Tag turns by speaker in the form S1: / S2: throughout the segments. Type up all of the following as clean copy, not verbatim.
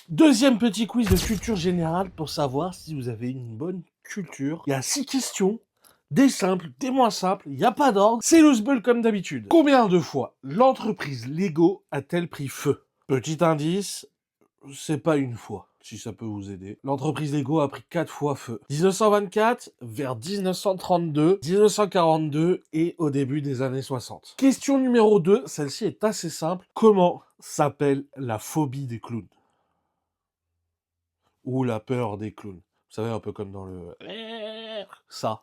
S1: Deuxième petit quiz de culture générale pour savoir si vous avez une bonne culture. Il y a 6 questions, des simples, des moins simples, il n'y a pas d'ordre, c'est loose ball comme d'habitude. Combien de fois l'entreprise Lego a-t-elle pris feu? Petit indice, c'est pas une fois, si ça peut vous aider. L'entreprise Lego a pris 4 fois feu. 1924, vers 1932, 1942 et au début des années 60. Question numéro 2, celle-ci est assez simple. Comment s'appelle la phobie des clowns? Ou la peur des clowns. Vous savez, un peu comme dans le... Ça.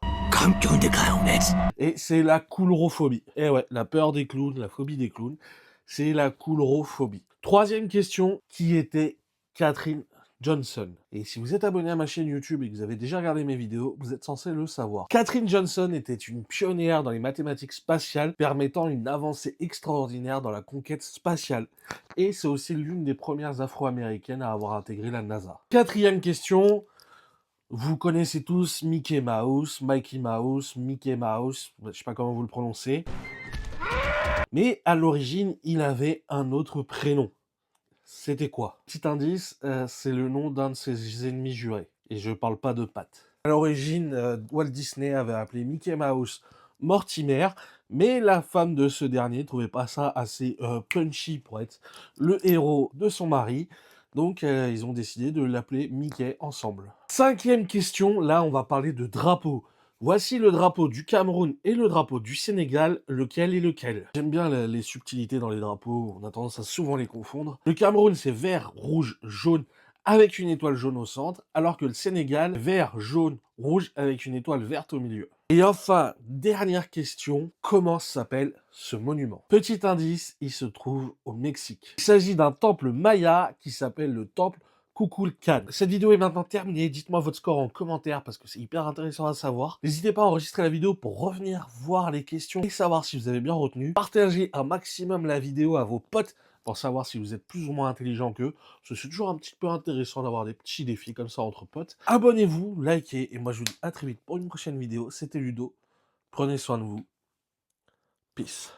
S1: Et c'est la coulrophobie. Et ouais, la peur des clowns, la phobie des clowns, c'est la coulrophobie. Troisième question, qui était Catherine Johnson? Et si vous êtes abonné à ma chaîne YouTube et que vous avez déjà regardé mes vidéos, vous êtes censé le savoir. Catherine Johnson était une pionnière dans les mathématiques spatiales, permettant une avancée extraordinaire dans la conquête spatiale. Et c'est aussi l'une des premières Afro-américaines à avoir intégré la NASA. Quatrième question, vous connaissez tous Mickey Mouse, Mikey Mouse, Mickey Mouse, je sais pas comment vous le prononcez. Mais à l'origine, il avait un autre prénom. C'était quoi? Petit indice, c'est le nom d'un de ses ennemis jurés. Et je parle pas de Pat. À l'origine, Walt Disney avait appelé Mickey Mouse Mortimer, mais la femme de ce dernier trouvait pas ça assez punchy pour être le héros de son mari. Donc ils ont décidé de l'appeler Mickey ensemble. Cinquième question, là on va parler de drapeau. Voici le drapeau du Cameroun et le drapeau du Sénégal, lequel est lequel? J'aime bien les subtilités dans les drapeaux, on a tendance à souvent les confondre. Le Cameroun, c'est vert, rouge, jaune, avec une étoile jaune au centre, alors que le Sénégal, vert, jaune, rouge, avec une étoile verte au milieu. Et enfin, dernière question, comment s'appelle ce monument? Petit indice, il se trouve au Mexique. Il s'agit d'un temple maya qui s'appelle le temple Kukulkan. Cette vidéo est maintenant terminée. Dites-moi votre score en commentaire parce que c'est hyper intéressant à savoir. N'hésitez pas à enregistrer la vidéo pour revenir voir les questions et savoir si vous avez bien retenu. Partagez un maximum la vidéo à vos potes pour savoir si vous êtes plus ou moins intelligent qu'eux. Parce que c'est toujours un petit peu intéressant d'avoir des petits défis comme ça entre potes. Abonnez-vous, likez et moi je vous dis à très vite pour une prochaine vidéo. C'était Ludo. Prenez soin de vous. Peace.